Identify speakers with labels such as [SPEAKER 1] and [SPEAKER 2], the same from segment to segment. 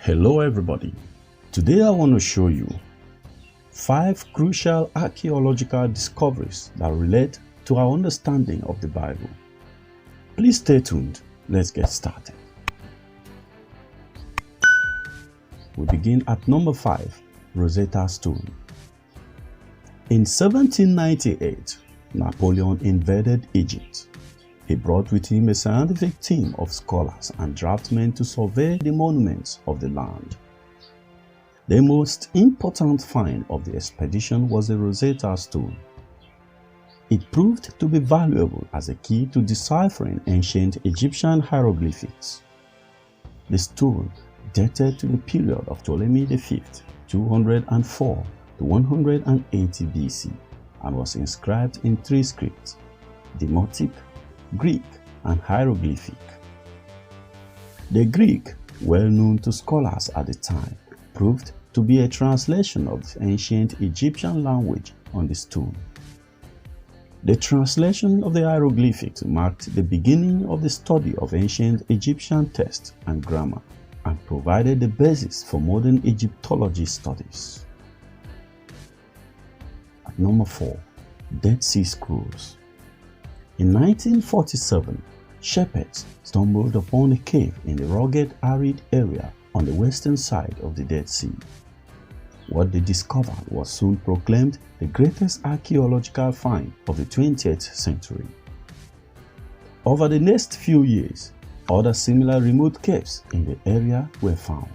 [SPEAKER 1] Hello everybody, today I want to show you 5 crucial archaeological discoveries that relate to our understanding of the Bible. Please stay tuned, let's get started. We begin at number 5, Rosetta Stone. In 1798, Napoleon invaded Egypt. He brought with him a scientific team of scholars and draftsmen to survey the monuments of the land. The most important find of the expedition was the Rosetta Stone. It proved to be valuable as a key to deciphering ancient Egyptian hieroglyphics. The stone dated to the period of Ptolemy V, 204 to 180 BC, and was inscribed in 3 scripts: Demotic, Greek, and hieroglyphic. The Greek, well known to scholars at the time, proved to be a translation of ancient Egyptian language on the stone. The translation of the hieroglyphics marked the beginning of the study of ancient Egyptian text and grammar, and provided the basis for modern Egyptology studies. At number 4, Dead Sea Scrolls. In 1947, shepherds stumbled upon a cave in the rugged, arid area on the western side of the Dead Sea. What they discovered was soon proclaimed the greatest archaeological find of the 20th century. Over the next few years, other similar remote caves in the area were found.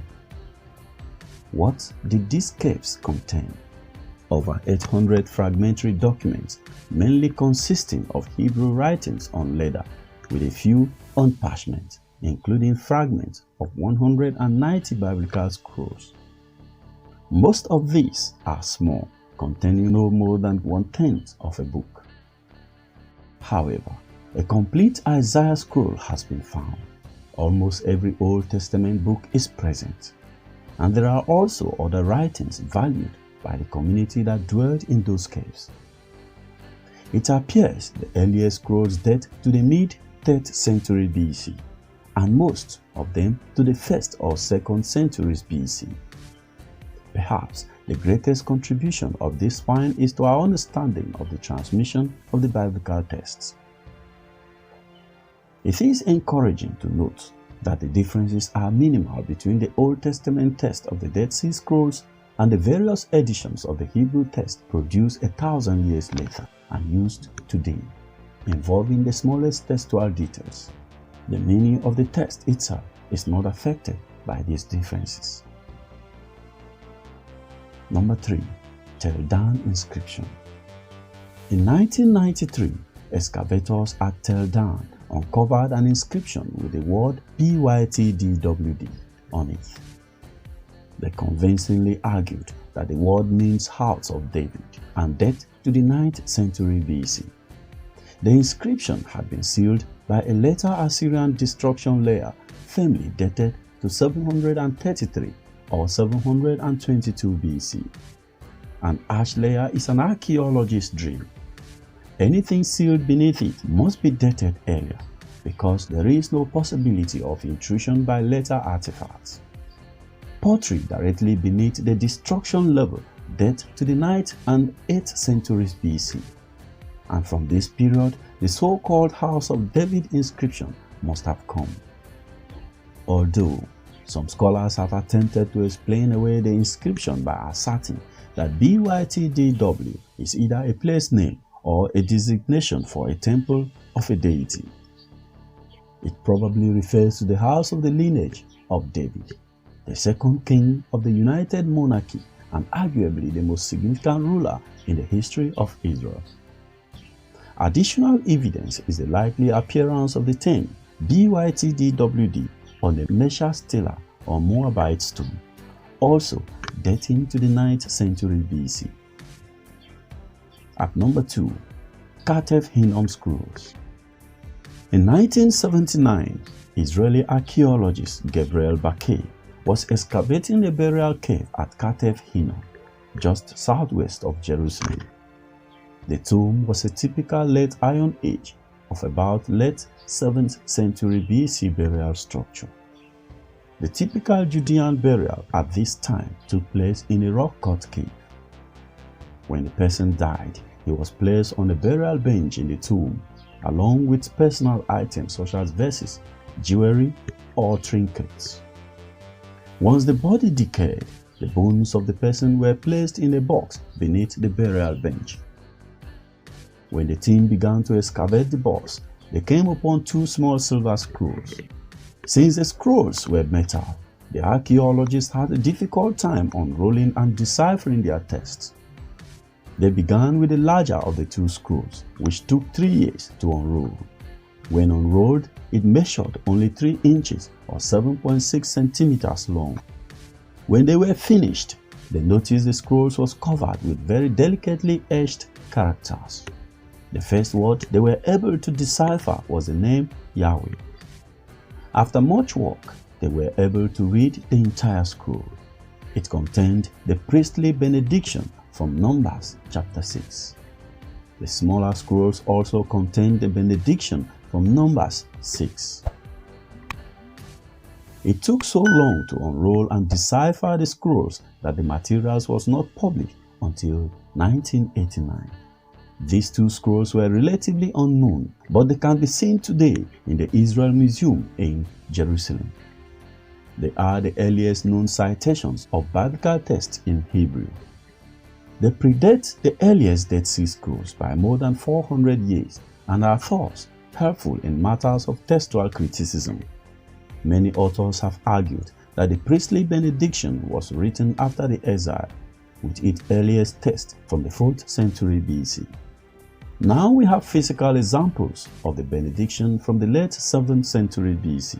[SPEAKER 1] What did these caves contain? Over 800 fragmentary documents, mainly consisting of Hebrew writings on leather, with a few on parchment, including fragments of 190 biblical scrolls. Most of these are small, containing no more than 1/10 of a book. However, a complete Isaiah scroll has been found. Almost every Old Testament book is present, and there are also other writings valued by the community that dwelled in those caves. It appears the earliest scrolls date to the mid-3rd century BC, and most of them to the 1st or 2nd centuries BC. Perhaps the greatest contribution of this find is to our understanding of the transmission of the biblical texts. It is encouraging to note that the differences are minimal between the Old Testament text of the Dead Sea Scrolls and the various editions of the Hebrew text produced 1,000 years later and used today, involving the smallest textual details. The meaning of the text itself is not affected by these differences. Number 3, Tel Dan inscription. In 1993, excavators at Tel Dan uncovered an inscription with the word BYTDWD on it. They convincingly argued that the word means House of David and date to the 9th century BC. The inscription had been sealed by a later Assyrian destruction layer firmly dated to 733 or 722 BC. An ash layer is an archaeologist's dream. Anything sealed beneath it must be dated earlier, because there is no possibility of intrusion by later artifacts. Pottery directly beneath the destruction level date to the 9th and 8th centuries BC, and from this period the so-called House of David inscription must have come. Although some scholars have attempted to explain away the inscription by asserting that BYTDW is either a place name or a designation for a temple of a deity. It probably refers to the house of the lineage of David, the second king of the United Monarchy and arguably the most significant ruler in the history of Israel. Additional evidence is the likely appearance of the term BYTDWD on the Mesha stela or Moabite stone, also dating to the 9th century BC. At number 2, Katef Hinnom scrolls. In 1979, Israeli archaeologist Gabriel Bakay was excavating a burial cave at Katef Hinnom, just southwest of Jerusalem. The tomb was a typical late Iron Age of about late 7th century BC burial structure. The typical Judean burial at this time took place in a rock-cut cave. When the person died, he was placed on a burial bench in the tomb, along with personal items such as vases, jewelry, or trinkets. Once the body decayed, the bones of the person were placed in a box beneath the burial bench. When the team began to excavate the box, they came upon two small silver scrolls. Since the scrolls were metal, the archaeologists had a difficult time unrolling and deciphering their texts. They began with the larger of the two scrolls, which took 3 years to unroll. When unrolled, it measured only 3 inches or 7.6 centimeters long. When they were finished, they noticed the scrolls was covered with very delicately etched characters. The first word they were able to decipher was the name Yahweh. After much work, they were able to read the entire scroll. It contained the priestly benediction from Numbers chapter 6. The smaller scrolls also contained the benediction from Numbers 6. It took so long to unroll and decipher the scrolls that the materials was not published until 1989. These two scrolls were relatively unknown, but they can be seen today in the Israel Museum in Jerusalem. They are the earliest known citations of biblical texts in Hebrew. They predate the earliest Dead Sea Scrolls by more than 400 years and are thus helpful in matters of textual criticism. Many authors have argued that the priestly benediction was written after the exile, with its earliest text from the 4th century BC. Now we have physical examples of the benediction from the late 7th century BC.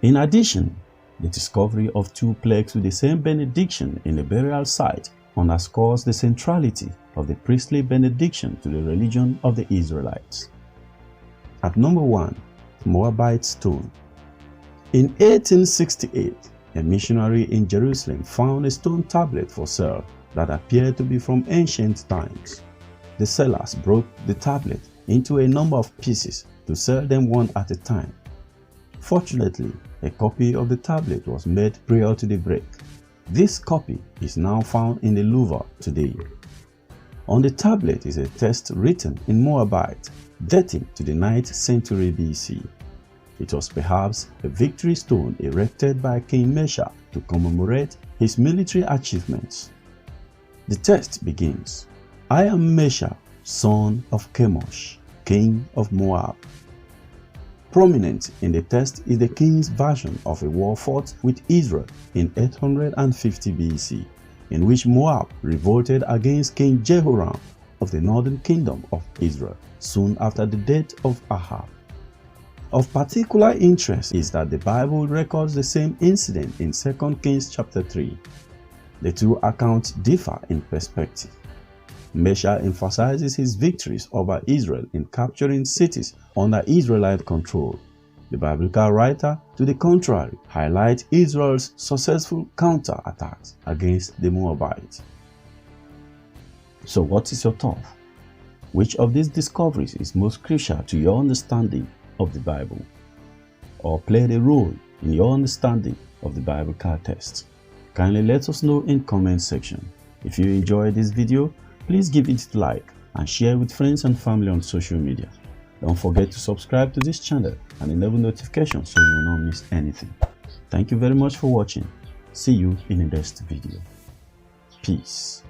[SPEAKER 1] In addition, the discovery of 2 plaques with the same benediction in a burial site underscores the centrality of the priestly benediction to the religion of the Israelites. At number 1, Moabite Stone. In 1868, a missionary in Jerusalem found a stone tablet for sale that appeared to be from ancient times. The sellers broke the tablet into a number of pieces to sell them one at a time. Fortunately, a copy of the tablet was made prior to the break. This copy is now found in the Louvre today. On the tablet is a text written in Moabite, dating to the 9th century BC. It was perhaps a victory stone erected by King Mesha to commemorate his military achievements. The text begins, "I am Mesha, son of Chemosh, king of Moab." Prominent in the text is the king's version of a war fought with Israel in 850 BC, in which Moab revolted against King Jehoram of the northern kingdom of Israel soon after the death of Ahab. Of particular interest is that the Bible records the same incident in 2 Kings chapter 3. The two accounts differ in perspective. Mesha emphasizes his victories over Israel in capturing cities under Israelite control. The biblical writer, to the contrary, highlights Israel's successful counterattacks against the Moabites. So what is your thought? Which of these discoveries is most crucial to your understanding of the Bible, or played a role in your understanding of the biblical text? Kindly let us know in comment section. If you enjoyed this video, please give it a like and share with friends and family on social media. Don't forget to subscribe to this channel and enable notifications so you will not miss anything. Thank you very much for watching. See you in the next video. Peace.